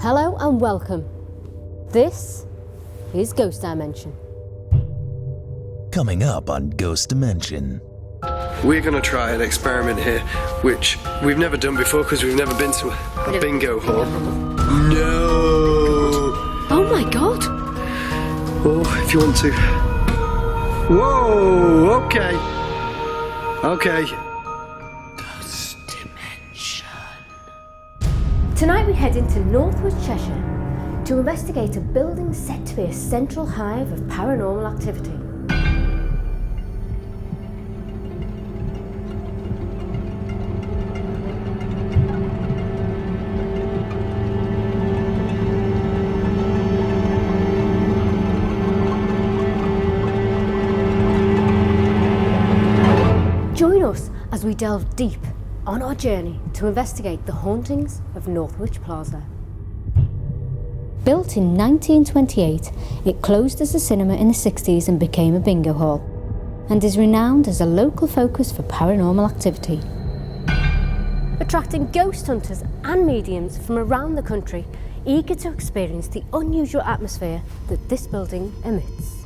Hello and welcome. This is Ghost Dimension. Coming up on Ghost Dimension. We're going to try an experiment here, which we've never done before because we've never been to a bingo hall. No! Oh my god! Oh, if you want to. Whoa! Okay. Okay. Ghost Dimension. Tonight we head into Northwich, Cheshire to investigate a building said to be a central hive of paranormal activity. Join us as we delve deep on our journey to investigate the hauntings of Northwich Plaza. Built in 1928, it closed as a cinema in the 60s and became a bingo hall, and is renowned as a local focus for paranormal activity. Attracting ghost hunters and mediums from around the country, eager to experience the unusual atmosphere that this building emits.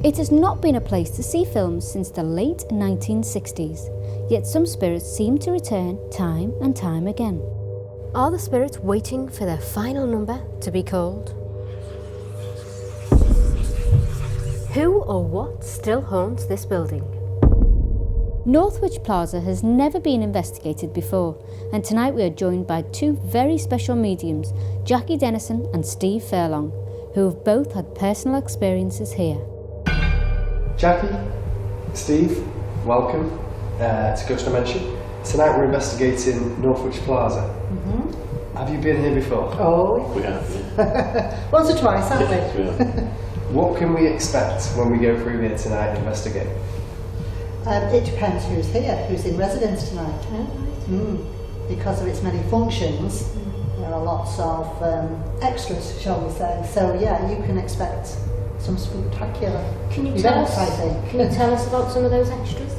It has not been a place to see films since the late 1960s, yet some spirits seem to return time and time again. Are the spirits waiting for their final number to be called? Who or what still haunts this building? Northwich Plaza has never been investigated before, and tonight we are joined by two very special mediums, Jackie Dennison and Steve Furlong, who have both had personal experiences here. Jackie, Steve, welcome to Ghost Dimension. Tonight we're investigating Northwich Plaza. Mm-hmm. Have you been here before? Oh, We have, yeah. once or twice, haven't Yes, we? we have. What can we expect when we go through here tonight and investigate? It depends who's here, who's in residence tonight. Because of its many functions, there are lots of extras, shall we say. So yeah, you can expect some spectacular events, I think. Can you tell us about some of those extras?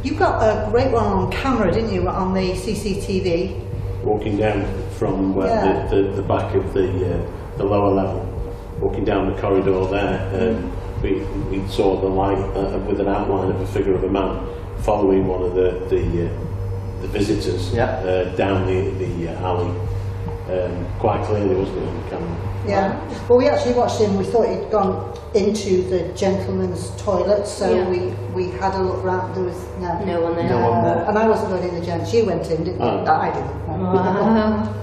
You got a great one on camera, didn't you, on the CCTV? Walking down from Yeah. the back of the lower level, walking down the corridor there, we saw the light with an outline of a figure of a man following one of the visitors down the alley. Quite clearly, wasn't it, on the camera? Yeah. Well, we actually watched him. We thought he'd gone into the gentleman's toilet, so we had a look round. There was No one there. No one there. And I wasn't going in the gents. You went in, didn't you? Oh. I didn't. Wow.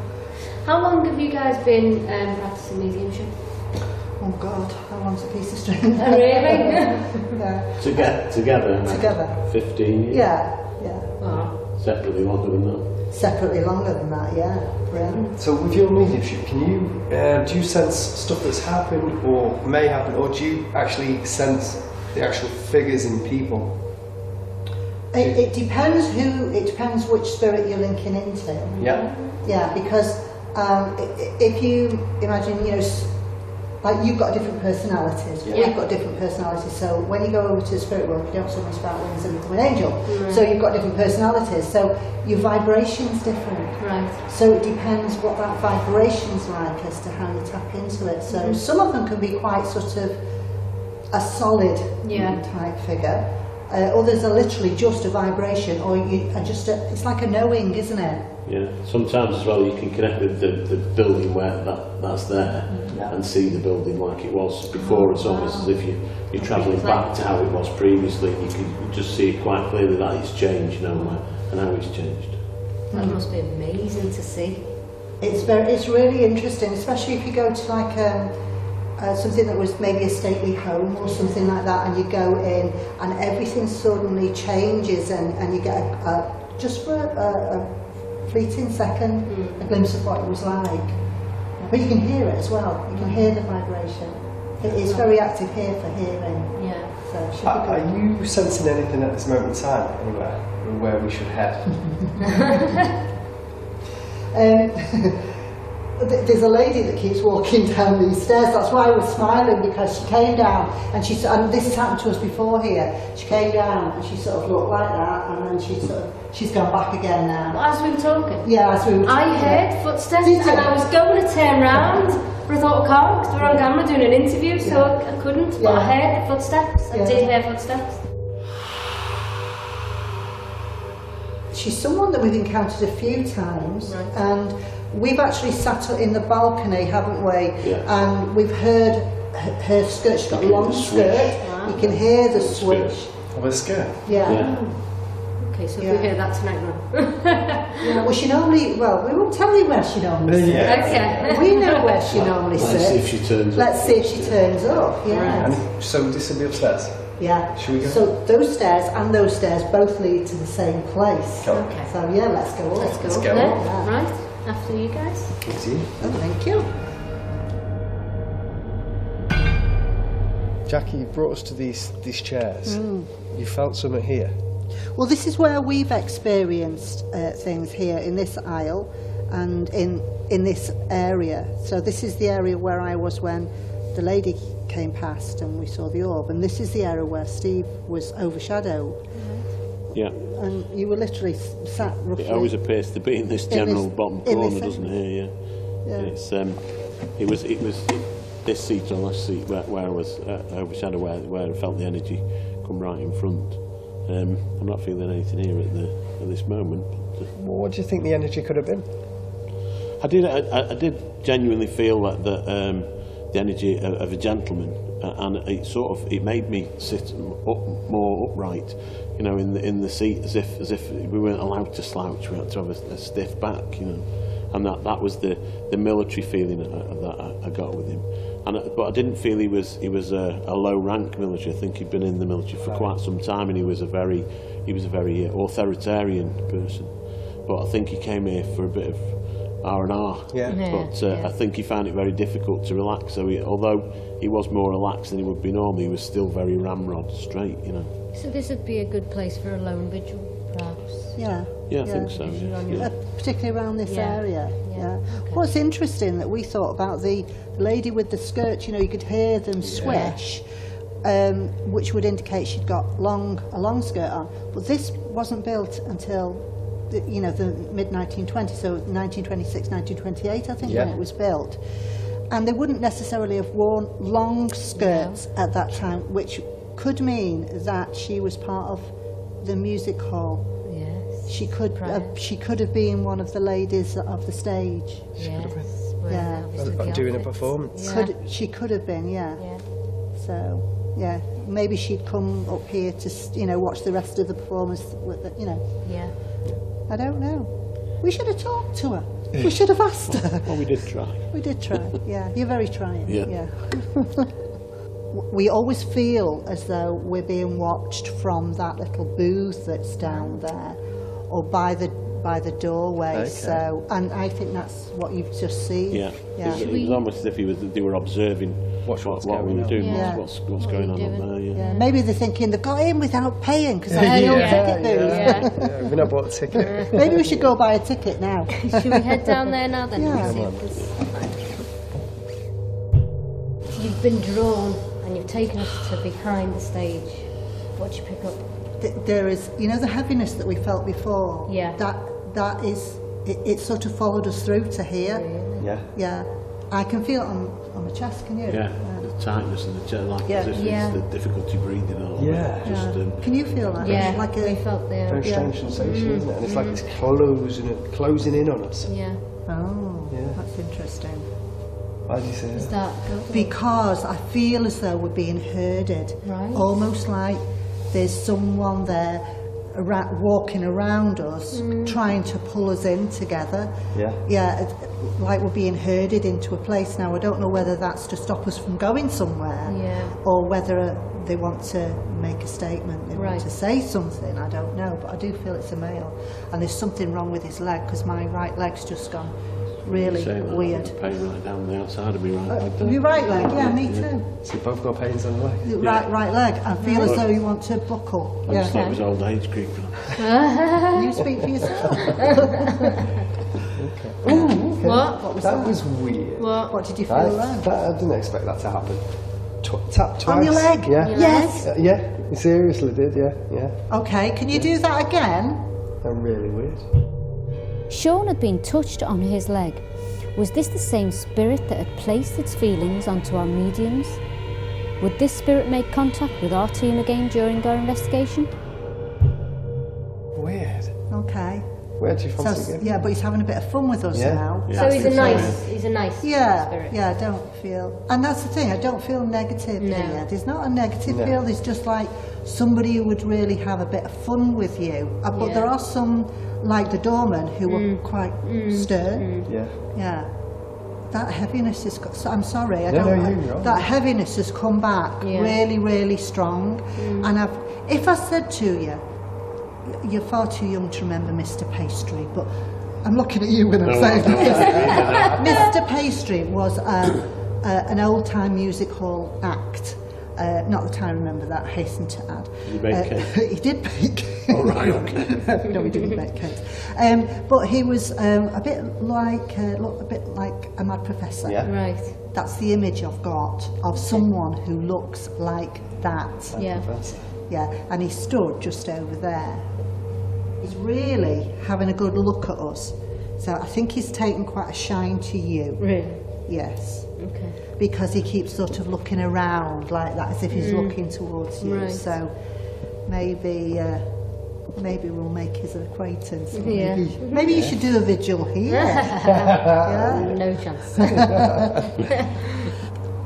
How long have you guys been practicing mediumship? Oh God, how long's a piece of string? Oh, really? Yeah. Together. Together. 15 years. Yeah. Wow. Separately longer than that. Separately longer than that, yeah. So with your mediumship, can you do you sense stuff that's happened or may happen, or do you actually sense the actual figures in people? It depends it depends which spirit you're linking into. Yeah. Yeah, because if you imagine, like you've got different personalities, we've got different personalities, so when you go over to the spirit world, you don't suddenly sprout wings and become an angel. So you've got different personalities, so your vibration's different. Right. So it depends what that vibration's like as to how you tap into it. So some of them can be quite sort of a solid type figure. Others are literally just a vibration, or it's like a knowing, isn't it? Yeah. Sometimes as well you can connect with the building where that's there and see the building like it was before. It's almost as if you're travelling back to how it was previously. You can just see it quite clearly that it's changed, and how it's changed. That must be amazing to see. It's really interesting, especially if you go to like something that was maybe a stately home or something like that, and you go in and everything suddenly changes, and you get just for a fleeting second a glimpse of what it was like. But you can hear it as well. You can hear the vibration. It is very active here for hearing. Yeah. So it should be good. Are you sensing anything at this moment in time anywhere where we should head? There's a lady that keeps walking down these stairs. That's why I was smiling, because she came down and and this has happened to us before here. She came down and she sort of looked like that, and then she's gone back again now. As we were talking? Yeah, as we were talking. I heard footsteps Did you? and I was going to turn round, but I thought I can't because we're on camera doing an interview, so I couldn't. But I heard footsteps. I did hear footsteps. She's someone that we've encountered a few times, and we've actually sat in the balcony, haven't we? Yeah. And we've heard her skirt. She's got a long skirt. Wow. You can hear the swish. Of a skirt? Yeah. Okay, so we hear that tonight now. Yeah. Well, we won't tell you where she normally sits. Okay. We know where she normally sits. Let's see if she turns up. Let's see if she turns up. Yeah. And so this will be upstairs? Yeah. Should we go? So those stairs and those stairs both lead to the same place. Cool. Okay. So yeah, let's go up. Let's go Let's up go there. up. Right, after you guys. Thank you. Oh, thank you. Jackie, you brought us to these chairs. You felt something here? Well, this is where we've experienced things here in this aisle and in this area. So this is the area where I was when the lady came past and we saw the orb, and this is the area where Steve was overshadowed. Yeah. And you were literally sat roughly. It always appears to be in this general bottom corner, doesn't it? Yeah. It's it was this seat or last seat where I was overshadowed, where I felt the energy come right in front. I'm not feeling anything here at this moment. But, Well, what do you think the energy could have been? I did genuinely feel that the energy of a gentleman, and it made me sit more upright, in the seat, as if we weren't allowed to slouch. We had to have a stiff back, and that was the military feeling that I got with him. But I didn't feel he was a low rank military. I think he'd been in the military for quite some time, and he was a very authoritarian person. But I think he came here for a bit of R&R. Yeah. But I think he found it very difficult to relax. So although he was more relaxed than he would be normally, he was still very ramrod straight, So this would be a good place for a lone vigil, perhaps? Yeah. Yeah, I think so. Yeah. Particularly around this area. Yeah. Okay. What's interesting that we thought about the lady with the skirt, you could hear them swish, which would indicate she'd got a long skirt on. But this wasn't built until the mid-1920s, so 1926, 1928, I think, when it was built. And they wouldn't necessarily have worn long skirts at that time, which could mean that she was part of the music hall. Yes. She could have been one of the ladies of the stage. Yes. Doing a performance. Yeah. She could have been, yeah. Yeah. So, yeah, maybe she'd come up here to, watch the rest of the performance. Yeah. I don't know. We should have talked to her. We should have asked her. Well, we did try. We did try. Yeah, you're very trying. Yeah. We always feel as though we're being watched from that little booth that's down there, or by the doorway. Okay. So, and I think that's what you've just seen. Yeah. It was almost as if they were observing what we were doing, Yeah. what's going on up there. Yeah. Yeah, maybe they're thinking they've got in without paying because that's the old ticket booth. Yeah. We've not bought a ticket. Maybe we should go buy a ticket now. Should we head down there now then? Yeah. And see if there's- You've been drawn and you've taken us to behind the stage. What did you pick up? There is, the heaviness that we felt before. Yeah. That is, it sort of followed us through to here. Yeah. Yeah. I can feel it on my chest, can you? Yeah, the tightness in the chest, like as if Yeah. it's the difficulty breathing out. Yeah. Just, Can you feel that? Yeah, Like we felt there. Very strange sensation, isn't it? And it's like it's closing in on us. Yeah. Oh, Yeah. that's interesting. Why do you say Is that? that Because I feel as though we're being herded. Right. Almost like there's someone there walking around us, trying to pull us in together. Yeah. Yeah, like we're being herded into a place. Now, I don't know whether that's to stop us from going somewhere, Yeah. or whether they want to make a statement, they Right. want to say something, I don't know, but I do feel it's a male. And there's something wrong with his leg, because my right leg's just gone really saying that, weird. pain right down the outside of me right leg there. Your right leg? Yeah, me too. So you've both got pains on the leg? The right leg. I feel as though you want to buckle. I just thought it was old age creeping up. You speak for yourself. Well, What? was That that? was weird. What did you feel then? I didn't expect that to happen. Tap twice. On your leg? Yeah. Yes. Yeah, you seriously did, yeah. Okay, can you do that again? That's really weird. Sean had been touched on his leg. Was this the same spirit that had placed its feelings onto our mediums? Would this spirit make contact with our team again during our investigation? Weird. Okay. Where do you fancy going? Yeah, but he's having a bit of fun with us Yeah. now. Yeah. So he's a That's nice Yeah, spirit. yeah, I don't feel, and that's the thing, I don't feel negative No. here. There's not a negative No. feel, there's just like somebody who would really have a bit of fun with you. But Yeah. there are some, like the doorman, who were quite stern. Yeah. Yeah. That heaviness is, I'm sorry, I No, don't, no, you're right. that heaviness has come back Yeah. really, really strong. And if I said to you, you're far too young to remember Mr. Pastry, but I'm looking at you when I'm saying this. Mr. Pastry was an old-time music hall act. Not that I remember that, I hasten to add. He baked cake? He did bake. All right, okay. No, he didn't bake cakes. But he was a bit like a mad professor. Yeah. Right. That's the image I've got of someone who looks like that. Yeah. Professor. Yeah, and he stood just over there. He's really having a good look at us. So I think he's taken quite a shine to you. Really? Yes. Okay. Because he keeps sort of looking around like that, as if he's looking towards you. Right. So maybe we'll make his acquaintance. Yeah. Maybe you should do a vigil here. Yeah. No chance.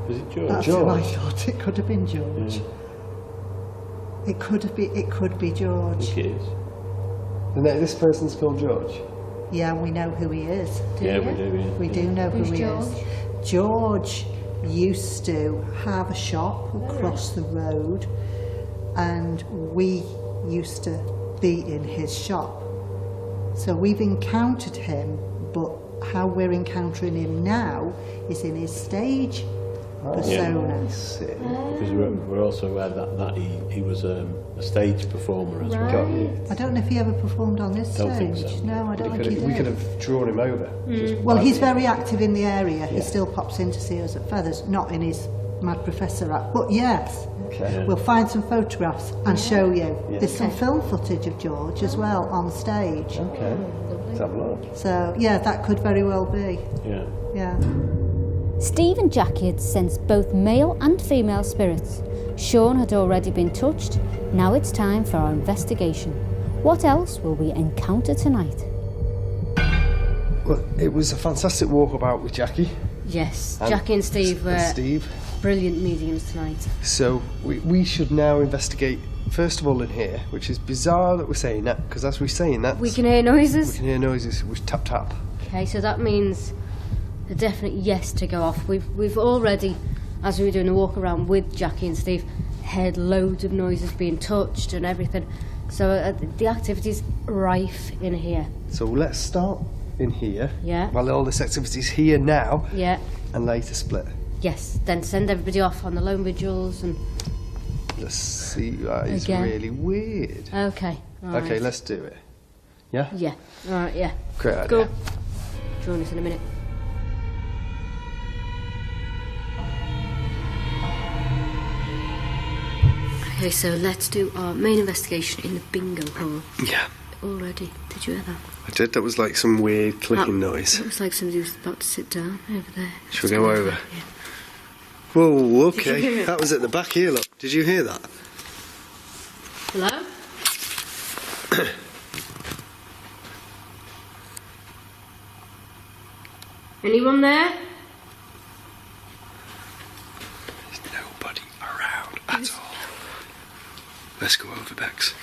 Is it George? That's who I thought it could have been George. Yeah. It could be I George. think it is. And this person's called George. Yeah, we know who he is. Yeah, we do, yeah. We do know Who's who he George? is. George used to have a shop across the road, and we used to be in his shop. So we've encountered him, but how we're encountering him now is in his stage persona. Sick. Because we're also aware that he was a stage performer as well. Got you. I don't know if he ever performed on this Don't stage. think so. No, I don't think he did. We could have drawn him over. Just Well, by he's the- very active in the area. He Yeah. still pops in to see us at Feathers, not in his Mad Professor act. But yes, Okay. Yeah. we'll find some photographs and show you. Yeah. There's some film footage of George as well on stage. Okay. Let's have a look. So, yeah, that could very well be. Yeah. Yeah. Steve and Jackie had sensed both male and female spirits. Sean had already been touched. Now it's time for our investigation. What else will we encounter tonight? Well, it was a fantastic walkabout with Jackie. Yes, Jackie and Steve were Steve. brilliant mediums tonight. So we should now investigate, first of all, in here, which is bizarre that we're saying that, because as we're saying that, We can hear noises. we can hear noises with tap tap. Okay, so that means a definite yes to go off. We've already, as we were doing a walk around with Jackie and Steve, heard loads of noises being touched and everything. So the activity's rife in here. So let's start in here. Yeah. While all this activity's here now, Yeah. and later split. Yes. Then send everybody off on the lone vigils and. Let's see. That is Again. really weird. Okay. all Okay, right. let's do it. Yeah? Yeah. All right. Yeah. Great idea. Go. Join us in a minute. Okay, so let's do our main investigation in the bingo hall. Yeah. Already. Did you hear that? I did. That was like some weird clicking noise. It looks like somebody was about to sit down over there. Should we go over? Yeah. Whoa, you okay. hear it? That was at the back here, look. Did you hear that? Hello? Anyone there? There's nobody around at all. Let's go over, Bex.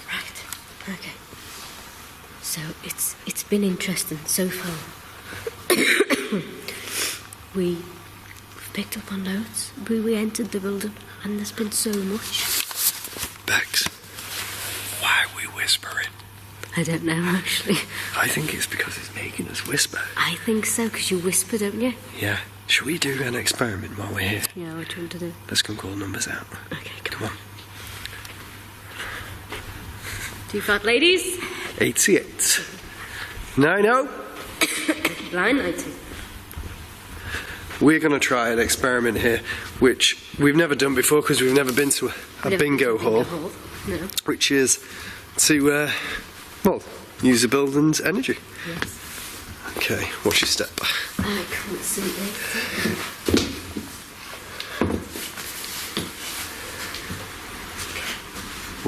Right. Okay. So it's been interesting so far. We've picked up on loads. We entered the building and there's been so much. Bex, why are we whispering? I don't know actually. I think it's because it's making us whisper. I think so, because you whisper, don't you? Yeah. Should we do an experiment while we're here? Yeah, what do you want to do? Let's go and call numbers out. Okay, Come on. Two fat ladies. 88. 90. Blind 90. We're going to try an experiment here, which we've never done before because we've never been to a bingo hall, No. which is to, well, use the building's energy. Yes. Okay, watch your step. I can't see it.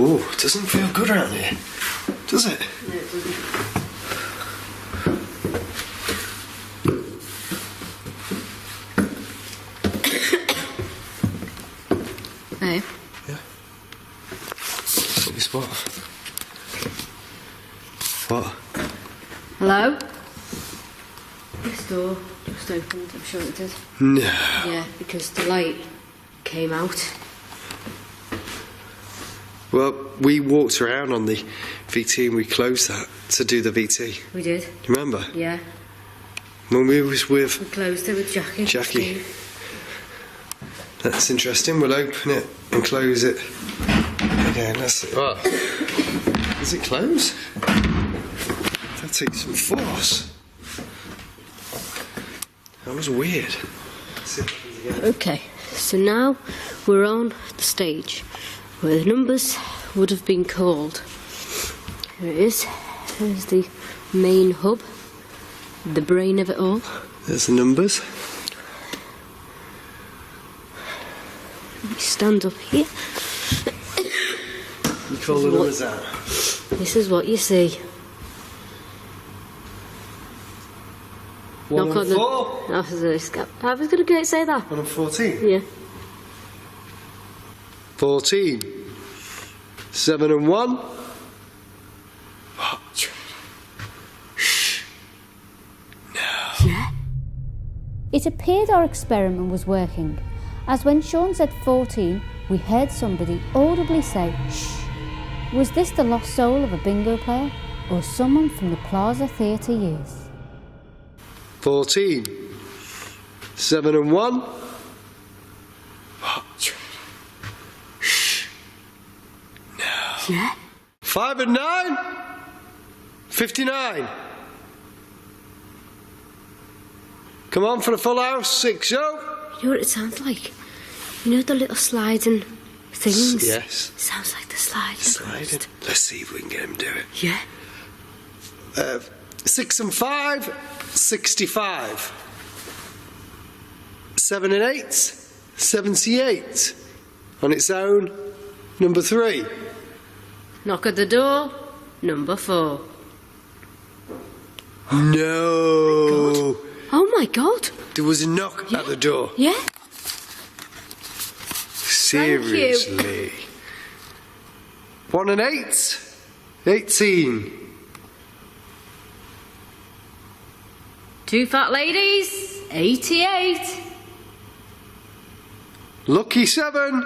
Oh, it doesn't feel good around here, does it? No, it doesn't. Hey. Yeah. What spot? What? Hello? This door just opened, I'm sure it did. No. Yeah, because the light came out. Well, we walked around on the VT and we closed that to do the VT. We did. Do you remember? Yeah. When we was with We closed it with Jackie. Jackie. That's interesting. We'll open it and close it again. That's it. Oh. Does it close? That takes some force. That was weird. Let's see if it happens again. Okay, so now we're on the stage where the numbers would have been called. Here it is. There's the main hub, the brain of it all. There's the numbers. We stand up here. You call the numbers out. This is what you see. 1 Knock and on 4. I was going to say that. 1 and 14. Yeah. 14. 7 and 1. What? Shh. No. Yeah. It appeared our experiment was working, as when Sean said 14, we heard somebody audibly say, shh. Was this the lost soul of a bingo player, or someone from the Plaza theatre years? 14. 7 and 1. What? Shh. No. Yeah. 5 and 9. 59. Come on for the full house. 6-0. You know what it sounds like? You know the little sliding things? Yes. It sounds like the sliding. Sliding. Let's see if we can get him to do it. Yeah. 6 and 5. 65. 7 and 8. 78. On its own. Number 3. Knock at the door. Number 4. No. Oh my God. There was a knock at the door. Yeah. Seriously. 1 and 8. 18. Two fat ladies. 88. Lucky 7.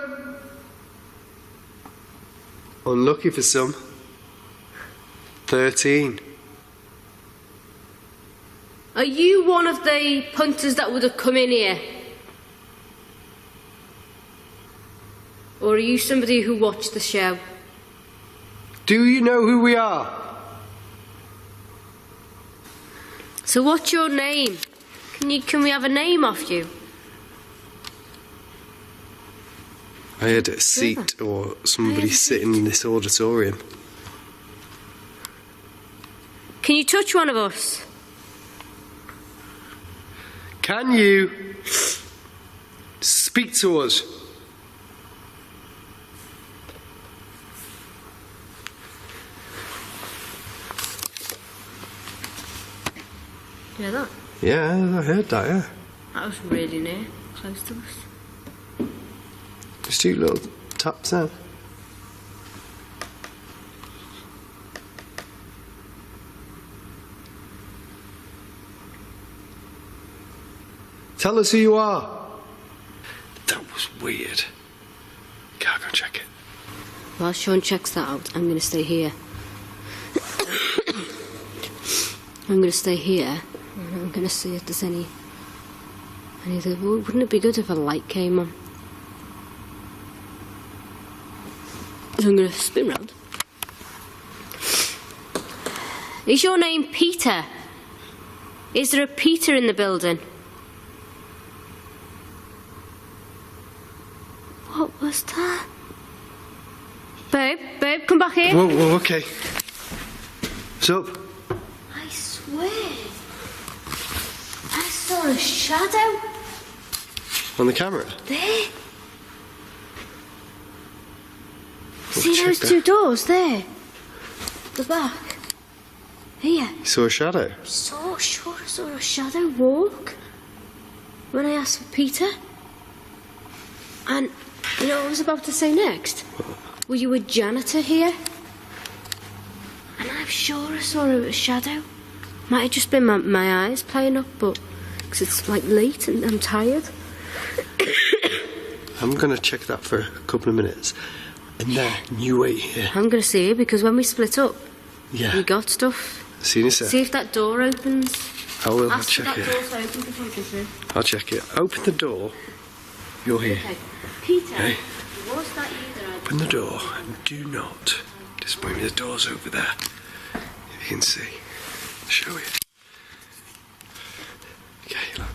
Unlucky for some. 13. Are you one of the punters that would have come in here? Or are you somebody who watched the show? Do you know who we are? So what's your name? Can we have a name off you? I had a seat or somebody sitting in this auditorium. Can you touch one of us? Can you speak to us? You hear that? Yeah, I heard that, yeah. That was really near, close to us. Just 2 little taps there. Tell us who you are. That was weird. Okay, I'll go check it. While Sean checks that out, I'm going to stay here. I'm going to stay here. And I'm going to see if there's any... Wouldn't it be good if a light came on? So I'm going to spin round. Is your name Peter? Is there a Peter in the building? What was that? Babe, come back here. Whoa, okay. What's up? I swear, I saw a shadow. On the camera? There. We'll See check those that. 2 doors there? The back. Here. You saw a shadow? I saw a shadow walk when I asked for Peter. And you know what I was about to say next? Were you a janitor here? And I'm sure I saw a shadow. Might have just been my eyes playing up, but because it's like late and I'm tired. I'm going to check that for a couple of minutes. And then you wait here. I'm going to see it because when we split up, Yeah. we got stuff. See you in a sec. See if that door opens. I will. I'll Ask for check that it. door to open before you come through. I'll check it. Open the door. You're here. Okay. Peter, Hey. was that you that I... Open the door and do not disappoint me. The door's over there. If you can see. I'll show you. Okay, look.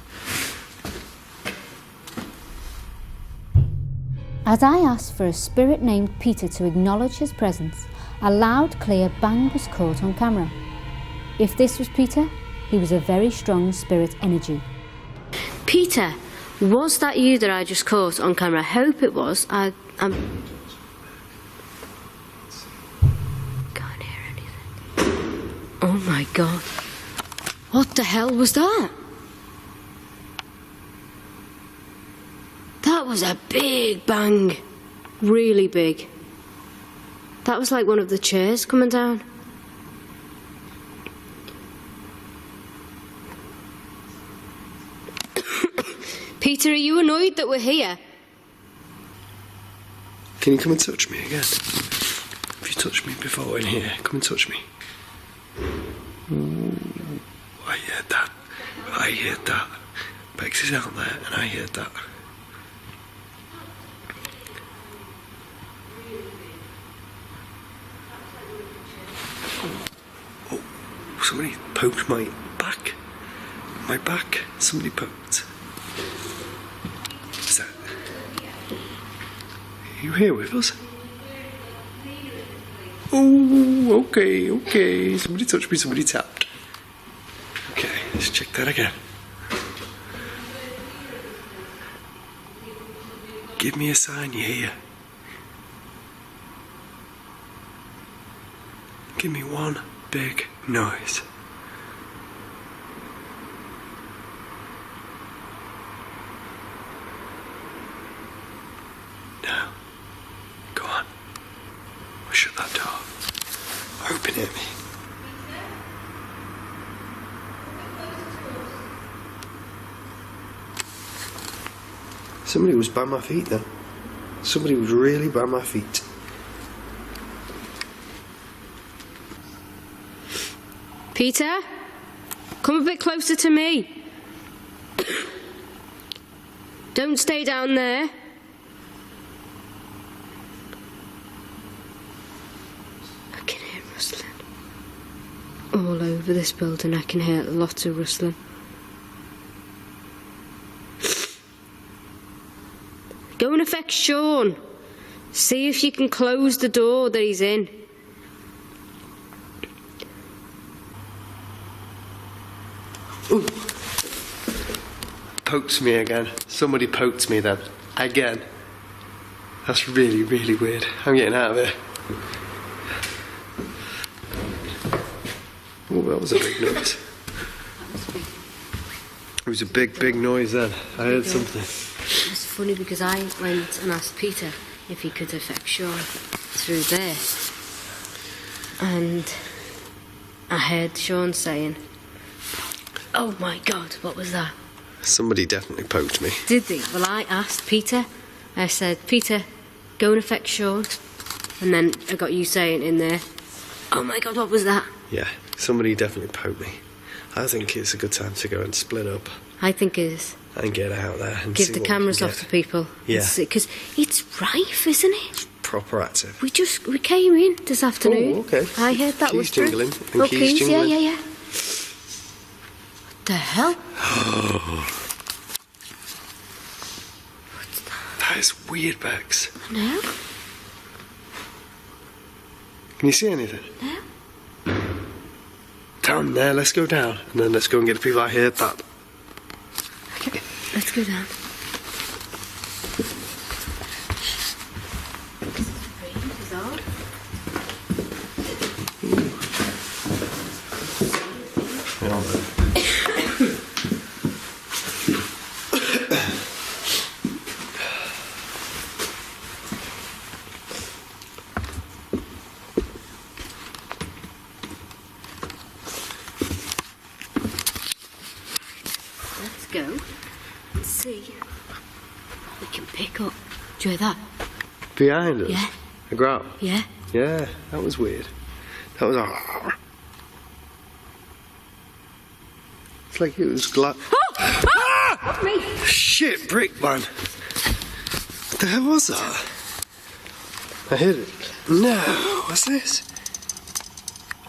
As I asked for a spirit named Peter to acknowledge his presence, a loud, clear bang was caught on camera. If this was Peter, he was a very strong spirit energy. Peter, was that you that I just caught on camera? I hope it was. I'm... Can't hear anything. Oh my God. What the hell was that? That was a big bang. Really big. That was like one of the chairs coming down. Peter, are you annoyed that we're here? Can you come and touch me again? Have you touched me before in here? Come and touch me. Ooh, I heard that. I heard that. Bex is out there and I heard that. Oh, somebody poked my back. My back. Somebody poked. Is that... Are you here with us? Oh, okay. Somebody touched me, somebody tapped. Okay, let's check that again. Give me a sign you're here. Give me one big noise. Now, go on. We'll shut that door. Open it. Somebody was by my feet then. Somebody was really by my feet. Peter, come a bit closer to me. Don't stay down there. I can hear rustling. All over this building I can hear lots of rustling. Go and affect Sean. See if you can close the door that he's in. Ooh. Poked me again. Somebody poked me then. Again. That's really, really weird. I'm getting out of here. Oh, that was a big noise. It was a big, big noise then. I heard something. It's funny because I went and asked Peter if he could affect Sean through there. And I heard Sean saying, "Oh my God, what was that?" Somebody definitely poked me. Did they? Well, I asked Peter. I said, "Peter, go and affect Sean." And then I got you saying in there, "Oh my God, what was that?" Yeah, somebody definitely poked me. I think it's a good time to go and split up. I think it is. and get out there and Give see the what we cameras can off get. to people. Yeah. Because it's rife, isn't it? Proper active. We came in this afternoon. Oh, okay. I heard that Keys whispering. jingling and Oh, keys jingling. yeah. What the hell? What's that? That is weird, Bex. No. Can you see anything? No. Down there, let's go down. And then let's go and get the people I heard that. Okay, let's go down. Let's go and see what we can pick up. Do you hear that? Behind us? Yeah. A growl? Yeah. Yeah, that was weird. That was a... It's like it was Fuck me! Shit, brick, man. What the hell was that? I heard it. No, what's this?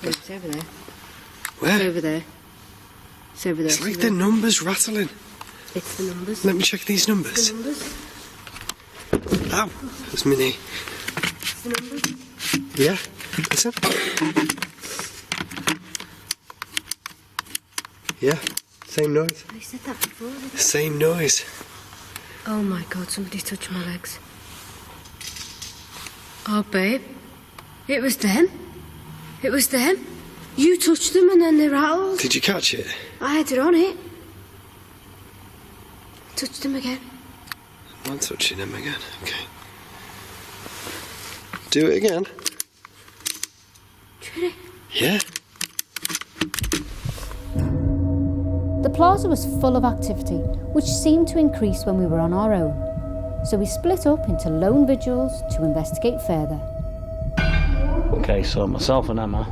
It's over there. Where? It's over there. It's over there. It's like the numbers rattling. It's the numbers. Let me check these numbers. The numbers. Ow, that's my knee. It's the numbers. Yeah, listen. Yeah, same noise. I said that before. didn't I? Same noise. Oh my god, somebody touched my legs. Oh, babe. It was them. It was them. You touched them and then they rattled. Did you catch it? I had it on it. Touched them again. I'm not touching them again. Okay. Do it again. Really? Yeah. The plaza was full of activity, which seemed to increase when we were on our own. So we split up into lone vigils to investigate further. Okay, so myself and Emma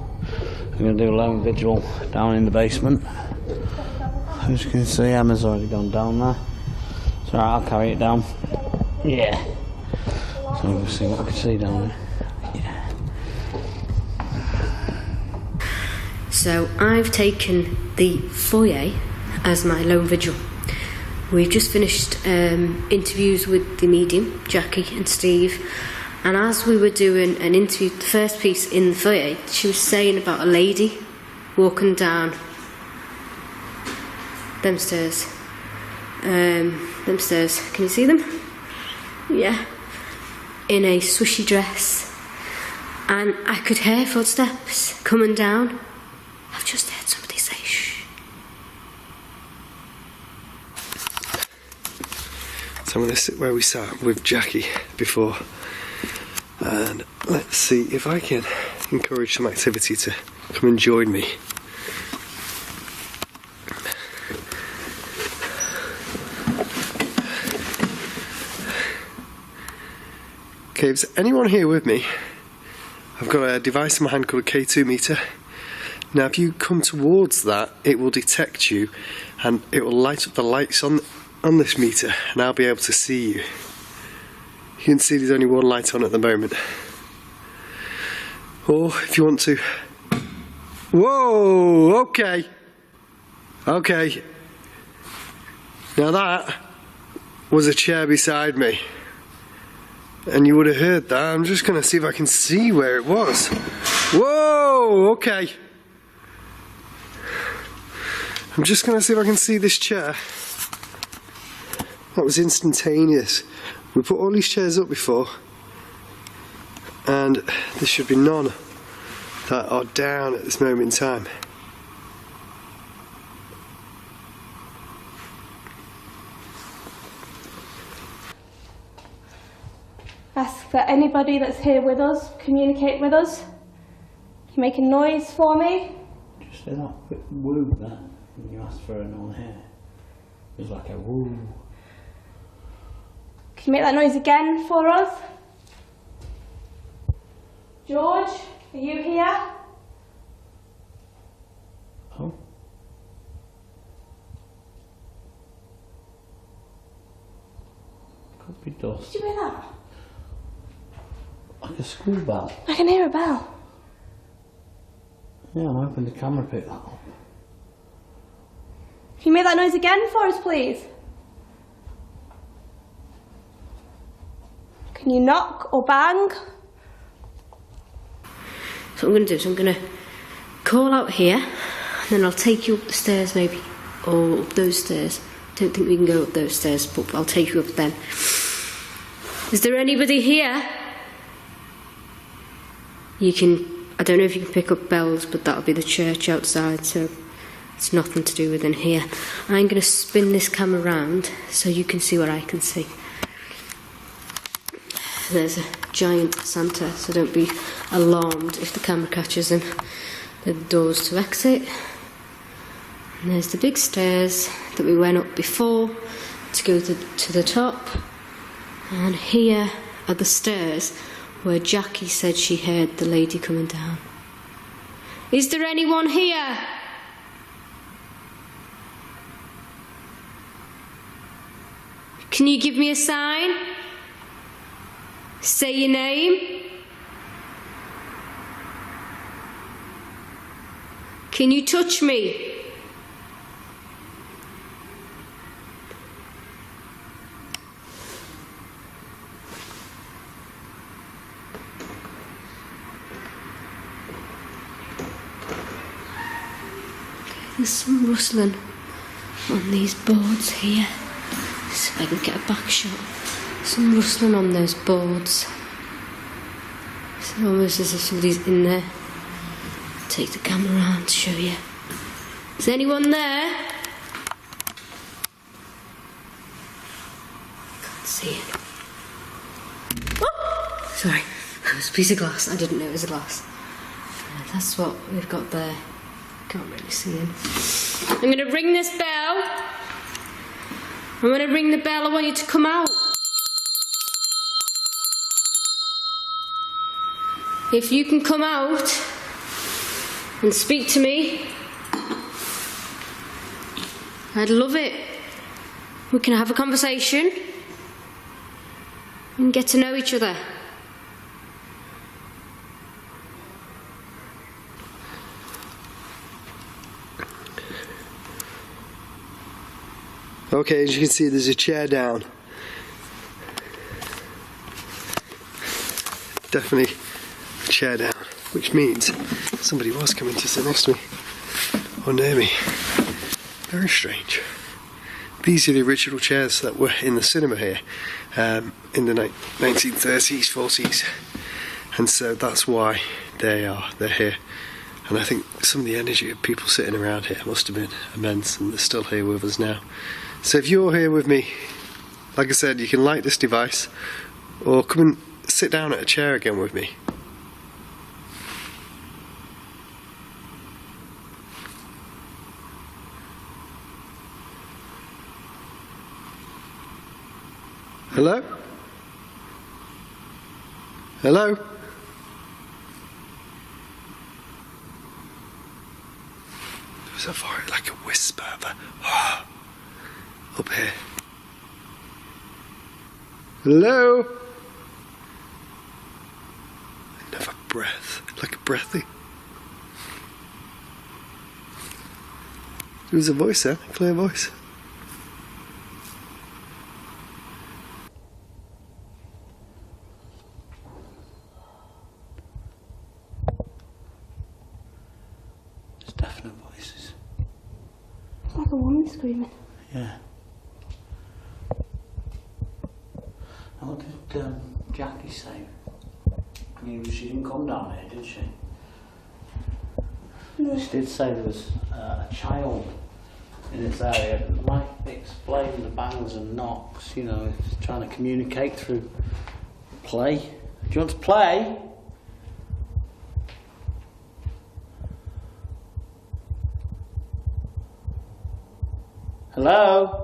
are going to do a lone vigil down in the basement. As you can see, Emma's already gone down there. So I'll carry it down. Yeah. So we'll see what we can see down there. Yeah. So I've taken the foyer as my lone vigil. We've just finished interviews with the medium, Jackie and Steve, and as we were doing an interview, the first piece in the foyer, she was saying about a lady walking down them stairs. Them stairs. Can you see them? Yeah. In a swishy dress. And I could hear footsteps coming down. I've just heard somebody say shh. So I'm going to sit where we sat with Jackie before, and let's see if I can encourage some activity to come and join me. Okay, is anyone here with me? I've got a device in my hand called a K2 meter. Now if you come towards that, it will detect you and it will light up the lights on this meter and I'll be able to see you. You can see there's only one light on at the moment. Or if you want to... Whoa, okay. Okay. Now that was a chair beside me. And you would have heard that. I'm just going to see if I can see where it was. Whoa, okay. I'm just going to see if I can see this chair. That was instantaneous. We put all these chairs up before. And there should be none that are down at this moment in time. Ask for anybody that's here with us, communicate with us. Can you make a noise for me? Just say that quick woo there when you asked for anyone here. It was like a woo. Can you make that noise again for us? George, are you here? Oh. does. Did you hear that? Like a school bell. I can hear a bell. Yeah, I'm hoping the camera picked that up. Can you make that noise again for us, please? Can you knock or bang? So what I'm going to do is I'm going to call out here, and then I'll take you up the stairs maybe, or up those stairs. Don't think we can go up those stairs, but I'll take you up them. Is there anybody here? You can, I don't know if you can pick up bells, but that'll be the church outside, so it's nothing to do with in here. I'm going to spin this camera around so you can see what I can see. There's a giant Santa, so don't be alarmed if the camera catches him. The doors to exit. And there's the big stairs that we went up before to go to the top. And here are the stairs where Jackie said she heard the lady coming down. Is there anyone here? Can you give me a sign? Say your name. Can you touch me? There's some rustling on these boards here. See if I can get a back shot. Some rustling on those boards. It's almost as if somebody's in there. I'll take the camera around to show you. Is anyone there? Can't see it. Oh! Sorry, that was a piece of glass. I didn't know it was a glass. That's what we've got there. Can't really see him. I'm going to ring this bell. I'm going to ring the bell. I want you to come out. If you can come out and speak to me, I'd love it. We can have a conversation and get to know each other. Okay, as you can see, there's a chair down. Definitely a chair down, which means somebody was coming to sit next to me or near me. Very strange. These are the original chairs that were in the cinema here in the 1930s, 40s, and so that's why they're here. And I think some of the energy of people sitting around here must have been immense, and they're still here with us now. So if you're here with me, like I said, you can light this device or come and sit down at a chair again with me. Hello? Hello? There was a voice, like a whisper of a up here. Hello? Another breath, like a breathy. There was a voice there, a clear voice. There's definite voices. It's like a woman screaming. Yeah. Now what did Jackie say? I mean, she didn't come down here, did she? No. She did say there was a child in this area that might explain the bangs and knocks, you know, it's trying to communicate through play. Do you want to play? Hello?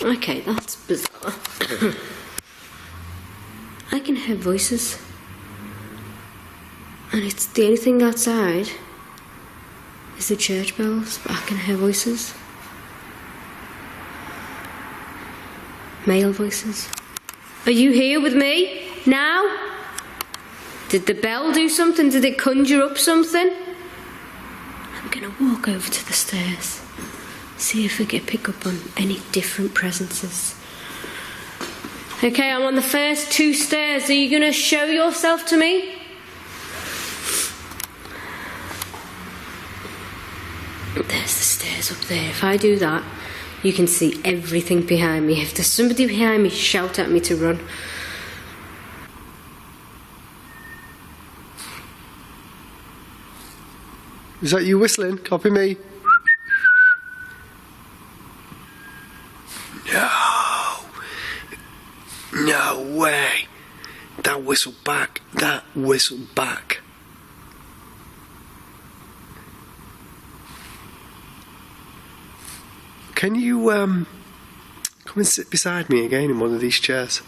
Okay, that's bizarre. hear voices. And it's the only thing outside is the church bells, but I can hear voices. Male voices. Are you here with me now? Did the bell do something? Did it conjure up something? I'm gonna walk over to the stairs, see if I can pick up on any different presences. Okay, I'm on the first 2 stairs. Are you gonna show yourself to me? There's the stairs up there. If I do that, you can see everything behind me. If there's somebody behind me, shout at me to run. Is that you whistling? Copy me. No way. That whistled back. That whistled back. Can you come and sit beside me again in one of these chairs?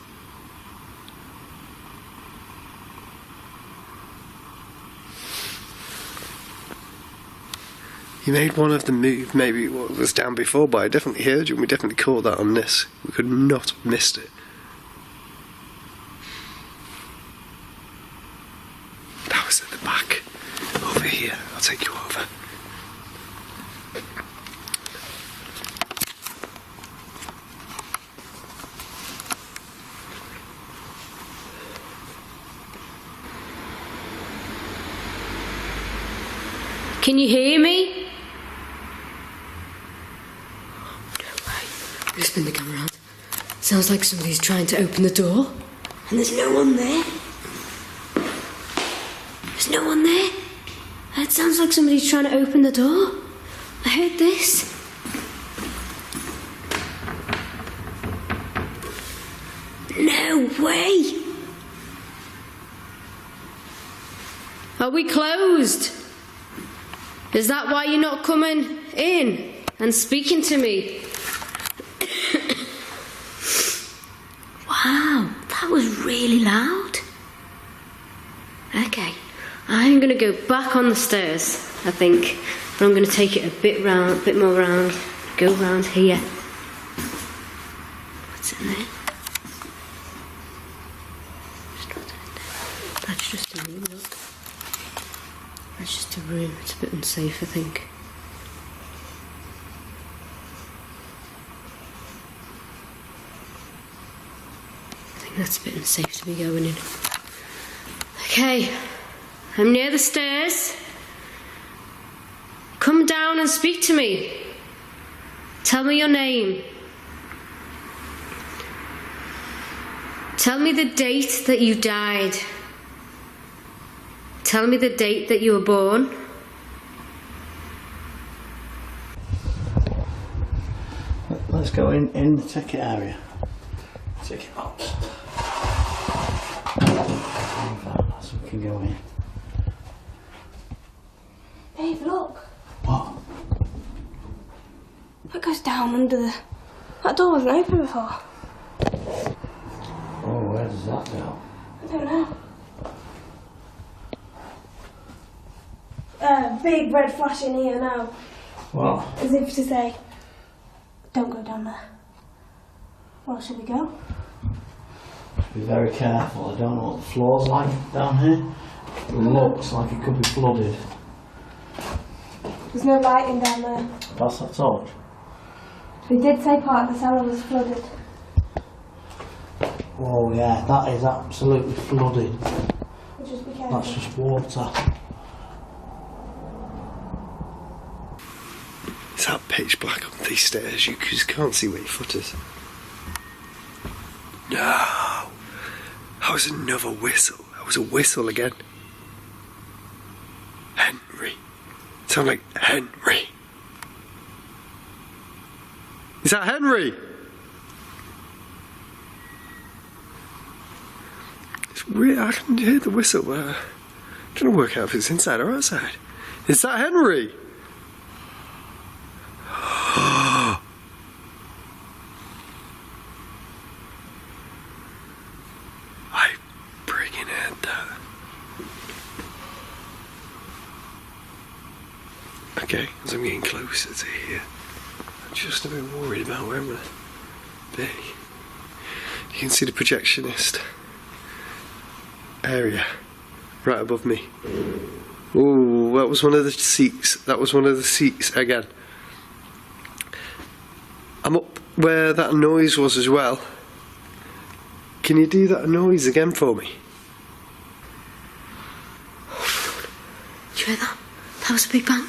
You made one of the move, maybe what was down before, but I definitely heard you and we definitely caught that on this. We could not have missed it. That was at the back. Over here. I'll take you over. Can you hear me? I'm gonna spin the camera around. Sounds like somebody's trying to open the door, and there's no one there. There's no one there. It sounds like somebody's trying to open the door. I heard this. No way. Are we closed? Is that why you're not coming in and speaking to me? Wow, that was really loud. Okay, I'm gonna go back on the stairs, I think, but I'm gonna take it a bit more round, go round here. What's in there? That's just a room, look. That's just a room, it's a bit unsafe, I think. That's a bit unsafe to be going in. Okay, I'm near the stairs. Come down and speak to me. Tell me your name. Tell me the date that you died. Tell me the date that you were born. Let's go in the ticket area. Ticket box. So we can go in. Dave, look. What? That goes down under the... That door wasn't open before. Oh, where does that go? I don't know. Big red flash in here now. What? As if to say, don't go down there. Well, should we go? Be very careful. I don't know what the floor's like down here. It looks like it could be flooded. There's no lighting down there. Pass that torch. We did say part of the cellar was flooded. Oh yeah, that is absolutely flooded. But just be careful. That's just water. It's that pitch black up these stairs, you just can't see where your foot is. No! That was another whistle. That was a whistle again. Henry. It sounded like Henry. Is that Henry? It's weird, I can hear the whistle, but I'm trying to work out if it's inside or outside. Is that Henry? Okay, as I'm getting closer to here, I'm just a bit worried about where I'm going to be. You can see the projectionist area right above me. Ooh, that was one of the seats. That was one of the seats again. I'm up where that noise was as well. Can you do that noise again for me? Do you hear that? That was a big bang.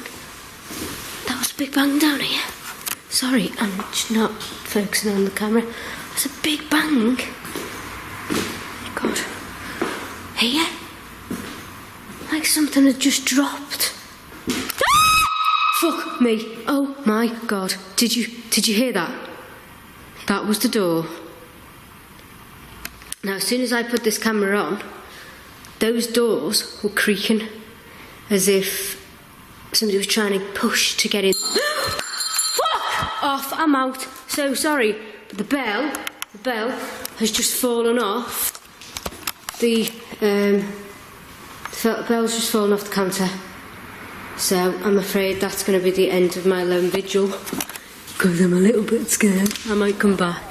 That was a big bang down here. Sorry, I'm just not focusing on the camera. There's a big bang. God. Here? Like something had just dropped. Fuck me. Oh my God. Did you hear that? That was the door. Now, as soon as I put this camera on, those doors were creaking as if somebody was trying to push to get in. Fuck off, I'm out. So sorry, but the bell has just fallen off. The bell's just fallen off the counter. So I'm afraid that's going to be the end of my lone vigil, because I'm a little bit scared. I might come back.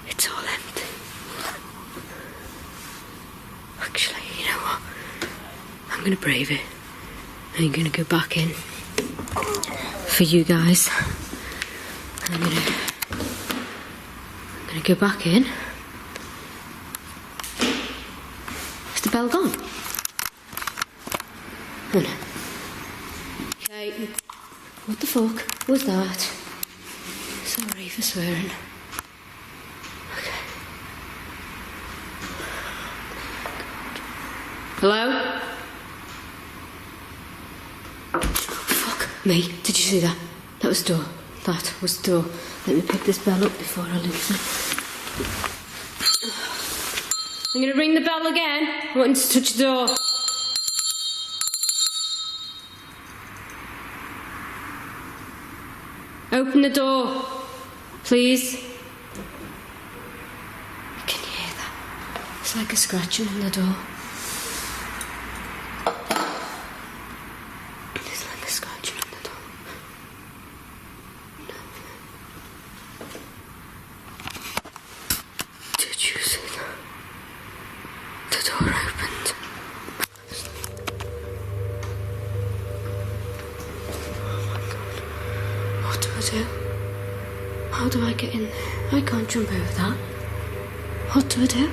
It's all empty. Actually, you know what? I'm going to brave it. I'm going to go back in for you guys. I'm going to go back in. Is the bell gone? Oh no. Okay. What the fuck was that? Sorry for swearing. Okay. Hello? Oh, fuck me. Did you see that? That was the door. That was the door. Let me pick this bell up before I lose it. I'm going to ring the bell again. I want to touch the door. Open the door, please. Can you hear that? It's like a scratching on the door. It's like a scratching on the door. No. Did you see that? The door opened. Oh my God. What do I do? How do I get in there? I can't jump over that. What do I do?